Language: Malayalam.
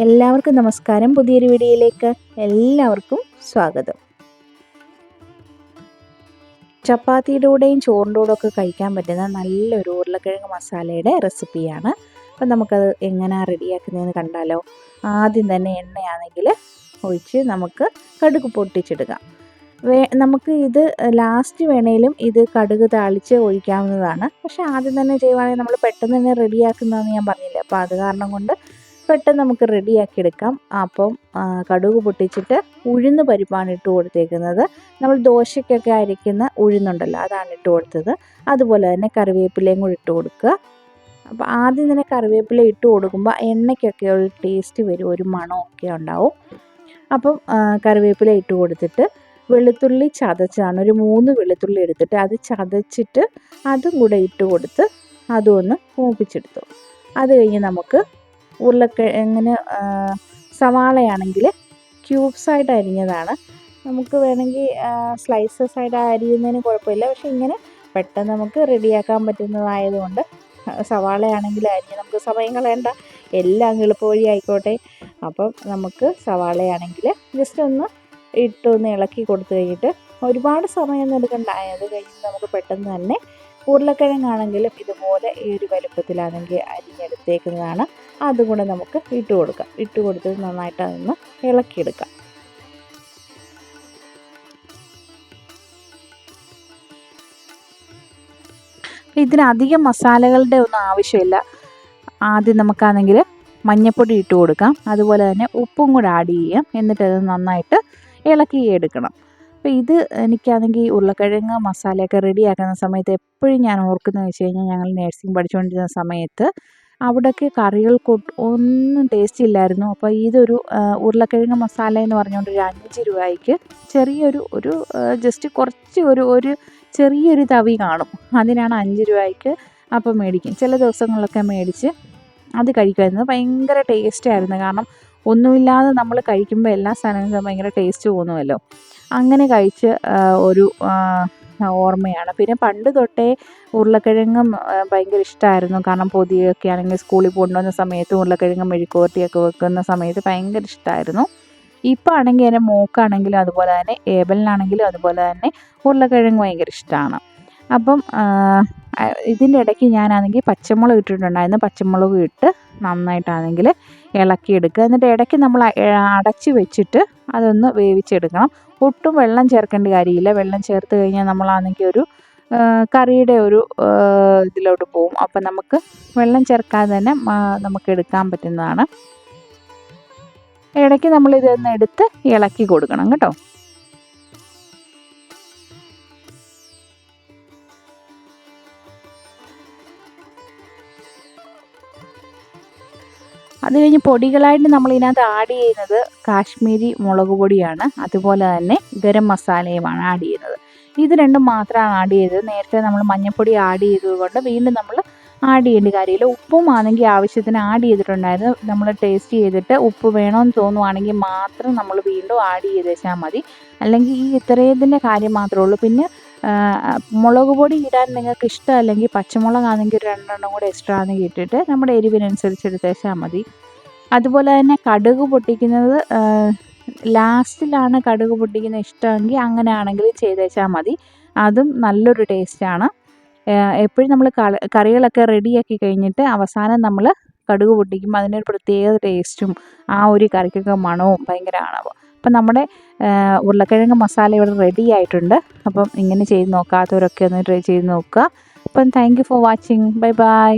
എല്ലാവർക്കും നമസ്കാരം. പുതിയൊരു വീഡിയോയിലേക്ക് എല്ലാവർക്കും സ്വാഗതം. ചപ്പാത്തിയുടെ കൂടെയും ചോറിൻ്റെ കൂടെ ഒക്കെ കഴിക്കാൻ പറ്റുന്ന നല്ലൊരു ഉരുളക്കിഴങ്ങ് മസാലയുടെ റെസിപ്പിയാണ്. അപ്പം നമുക്കത് എങ്ങനെയാണ് റെഡിയാക്കുന്നതെന്ന് കണ്ടാലോ. ആദ്യം തന്നെ എണ്ണയാണെങ്കിൽ ഒഴിച്ച് നമുക്ക് കടുക് പൊട്ടിച്ചെടുക്കാം. നമുക്ക് ഇത് ലാസ്റ്റ് വേണേലും ഇത് കടുക് താളിച്ച് ഒഴിക്കാവുന്നതാണ്. പക്ഷേ ആദ്യം തന്നെ ചെയ്യുവാണെങ്കിൽ നമ്മൾ പെട്ടെന്ന് തന്നെ റെഡിയാക്കുന്നതെന്ന് ഞാൻ പറഞ്ഞില്ല. അപ്പോൾ അത് കാരണം കൊണ്ട് പെട്ടെന്ന് നമുക്ക് റെഡിയാക്കി എടുക്കാം. അപ്പം കടുക് പൊട്ടിച്ചിട്ട് ഉഴുന്ന് പരിപ്പാണ് ഇട്ട് കൊടുത്തേക്കുന്നത്. നമ്മൾ ദോശയ്ക്കൊക്കെ അരയ്ക്കുന്ന ഉഴുന്നുണ്ടല്ലോ, അതാണ് ഇട്ട് കൊടുത്തത്. അതുപോലെ തന്നെ കറിവേപ്പിലയും കൂടി ഇട്ട് കൊടുക്കുക. അപ്പോൾ ആദ്യം തന്നെ കറിവേപ്പില ഇട്ട് കൊടുക്കുമ്പോൾ എണ്ണയ്ക്കൊക്കെ ഒരു ടേസ്റ്റ് വരും, ഒരു മണമൊക്കെ ഉണ്ടാവും. അപ്പം കറിവേപ്പില ഇട്ട് കൊടുത്തിട്ട് വെളുത്തുള്ളി ചതച്ചാണ്, ഒരു 3 വെളുത്തുള്ളി എടുത്തിട്ട് അത് ചതച്ചിട്ട് അതും കൂടെ ഇട്ട് കൊടുത്ത് അതും ഒന്ന് മൂപ്പിച്ചെടുത്തു. അത് കഴിഞ്ഞ് നമുക്ക് ഉരുളക്കിഴങ്ങിന് സവാളയാണെങ്കിൽ ക്യൂബ്സായിട്ട് അരിഞ്ഞതാണ്. നമുക്ക് വേണമെങ്കിൽ സ്ലൈസസ് ആയിട്ട് അരിയുന്നതിന് കുഴപ്പമില്ല. പക്ഷേ ഇങ്ങനെ പെട്ടെന്ന് നമുക്ക് റെഡിയാക്കാൻ പറ്റുന്നതായതുകൊണ്ട് സവാളയാണെങ്കിൽ അരിഞ്ഞ് നമുക്ക് സമയം കളയണ്ട, എല്ലാം എളുപ്പവഴി ആയിക്കോട്ടെ. അപ്പം നമുക്ക് സവാളയാണെങ്കിൽ ജസ്റ്റ് ഒന്ന് ഇട്ടൊന്ന് ഇളക്കി കൊടുത്തു കഴിഞ്ഞിട്ട് ഒരുപാട് സമയമൊന്നും എടുക്കണ്ട. അത് കഴിഞ്ഞ് നമുക്ക് പെട്ടെന്ന് തന്നെ ഉരുളക്കിഴങ്ങാണെങ്കിലും ഇതുപോലെ ഈ ഒരു വലുപ്പത്തിലാണെങ്കിൽ അരിഞ്ഞെടുത്തേക്കുന്നതാണ്. അതുകൂടെ നമുക്ക് ഇട്ട് കൊടുക്കാം. ഇട്ട് കൊടുത്ത് നന്നായിട്ട് അതൊന്ന് ഇളക്കിയെടുക്കാം. ഇതിനധികം മസാലകളുടെ ഒന്നും ആവശ്യമില്ല. ആദ്യം നമുക്കാണെങ്കിൽ മഞ്ഞൾപ്പൊടി ഇട്ട് കൊടുക്കാം. അതുപോലെ തന്നെ ഉപ്പും കൂടെ ആഡ് ചെയ്യാം. എന്നിട്ട് അത് നന്നായിട്ട് ഇളക്കി എടുക്കണം. അപ്പോൾ ഇത് എനിക്കാണെങ്കിൽ ഉരുളക്കിഴങ്ങ് മസാലയൊക്കെ റെഡിയാക്കുന്ന സമയത്ത് എപ്പോഴും ഞാൻ ഓർക്കുന്നത് വെച്ച് കഴിഞ്ഞാൽ, ഞങ്ങൾ നഴ്സിംഗ് പഠിച്ചുകൊണ്ടിരുന്ന സമയത്ത് അവിടെയൊക്കെ കറികൾക്ക് ഒന്നും ടേസ്റ്റ് ഇല്ലായിരുന്നു. അപ്പോൾ ഇതൊരു ഉരുളക്കിഴങ്ങ് മസാല എന്ന് പറഞ്ഞുകൊണ്ട് ഒരു 5 രൂപയ്ക്ക് ചെറിയൊരു ജസ്റ്റ് കുറച്ച് ഒരു ചെറിയൊരു തവി കാണും, അതിനാണ് 5 രൂപയ്ക്ക് അപ്പം മേടിക്കും. ചില ദിവസങ്ങളിലൊക്കെ മേടിച്ച് അത് കഴിക്കുമായിരുന്നു. ഭയങ്കര ടേസ്റ്റായിരുന്നു. കാരണം ഒന്നുമില്ലാതെ നമ്മൾ കഴിക്കുമ്പോൾ എല്ലാ സാധനങ്ങളും ഭയങ്കര ടേസ്റ്റ് തോന്നുമല്ലോ. അങ്ങനെ കഴിച്ച് ഒരു ഓർമ്മയാണ്. പിന്നെ പണ്ട് തൊട്ടേ ഉരുളക്കിഴങ്ങും ഭയങ്കര ഇഷ്ടമായിരുന്നു. കാരണം പൊതിയൊക്കെ ആണെങ്കിൽ സ്കൂളിൽ കൊണ്ടുവന്ന സമയത്ത് ഉരുളക്കിഴങ്ങ് മെഴുക്കുവരട്ടിയൊക്കെ വെക്കുന്ന സമയത്ത് ഭയങ്കര ഇഷ്ടമായിരുന്നു. ഇപ്പം ആണെങ്കിൽ എൻ്റെ മോക്കാണെങ്കിലും അതുപോലെ തന്നെ ഏബലിനാണെങ്കിലും അതുപോലെ തന്നെ ഉരുളക്കിഴങ്ങ് ഭയങ്കര ഇഷ്ടമാണ്. അപ്പം ഇതിൻ്റെ ഇടയ്ക്ക് ഞാനാണെങ്കിൽ പച്ചമുളക് ഇട്ടിട്ടുണ്ടായിരുന്നു. പച്ചമുളക് ഇട്ട് നന്നായിട്ടാണെങ്കിൽ ഇളക്കിയെടുക്കുക. എന്നിട്ട് ഇടയ്ക്ക് നമ്മൾ അടച്ച് വെച്ചിട്ട് അതൊന്ന് വേവിച്ചെടുക്കണം. ഒട്ടും വെള്ളം ചേർക്കേണ്ട കാര്യമില്ല. വെള്ളം ചേർത്ത് കഴിഞ്ഞാൽ നമ്മളാണെങ്കിൽ ഒരു കറിയുടെ ഒരു ഇതിലോട്ട് പോവും. അപ്പം നമുക്ക് വെള്ളം ചേർക്കാതെ തന്നെ നമുക്ക് എടുക്കാൻ പറ്റുന്നതാണ്. ഇടയ്ക്ക് നമ്മളിതൊന്ന് എടുത്ത് ഇളക്കി കൊടുക്കണം കേട്ടോ. അത് കഴിഞ്ഞ് പൊടികളായിട്ട് നമ്മളിതിനകത്ത് ആഡ് ചെയ്യുന്നത് കാശ്മീരി മുളക് പൊടിയാണ്. അതുപോലെ തന്നെ ഗരം മസാലയുമാണ് ആഡ് ചെയ്യുന്നത്. ഇത് രണ്ടും മാത്രമാണ് ആഡ് ചെയ്തത്. നേരത്തെ നമ്മൾ മഞ്ഞൾപ്പൊടി ആഡ് ചെയ്തതുകൊണ്ട് വീണ്ടും നമ്മൾ ആഡ് ചെയ്യേണ്ട കാര്യമില്ല. ഉപ്പും ആണെങ്കിൽ ആവശ്യത്തിന് ആഡ് ചെയ്തിട്ടുണ്ടായിരുന്നു. നമ്മൾ ടേസ്റ്റ് ചെയ്തിട്ട് ഉപ്പ് വേണമെന്ന് തോന്നുവാണെങ്കിൽ മാത്രം നമ്മൾ വീണ്ടും ആഡ് ചെയ്ത് വെച്ചാൽ മതി. അല്ലെങ്കിൽ ഈ ഇത്രയതിൻ്റെ കാര്യം മാത്രമേ ഉള്ളൂ. പിന്നെ മുളക് പൊടി ഇടാൻ നിങ്ങൾക്ക് ഇഷ്ടമല്ലെങ്കിൽ പച്ചമുളകാണെങ്കിൽ 2 കൂടെ എക്സ്ട്രാ ആണെങ്കിൽ ഇട്ടിട്ട് നമ്മുടെ എരിവിനനുസരിച്ച് എടുത്തേച്ചാൽ മതി. അതുപോലെ തന്നെ കടുക് പൊട്ടിക്കുന്നത് ലാസ്റ്റിലാണ് കടുക് പൊട്ടിക്കുന്നത് ഇഷ്ടമെങ്കിൽ അങ്ങനെയാണെങ്കിൽ ചെയ്തേച്ചാൽ മതി. അതും നല്ലൊരു ടേസ്റ്റാണ്. എപ്പോഴും നമ്മൾ കറികളൊക്കെ റെഡിയാക്കി കഴിഞ്ഞിട്ട് അവസാനം നമ്മൾ കടുക് പൊട്ടിക്കുമ്പോൾ അതിനൊരു പ്രത്യേക ടേസ്റ്റും ആ ഒരു കറിക്കൊക്കെ മണവും ഭയങ്കരമാണ്. അപ്പം നമ്മുടെ ഉരുളക്കിഴങ്ങ് മസാല ഇവിടെ റെഡി ആയിട്ടുണ്ട്. അപ്പം ഇങ്ങനെ ചെയ്ത് നോക്കാത്തവരൊക്കെ ഒന്ന് ട്രൈ ചെയ്ത് നോക്കുക. അപ്പം thank you for watching. Bye bye.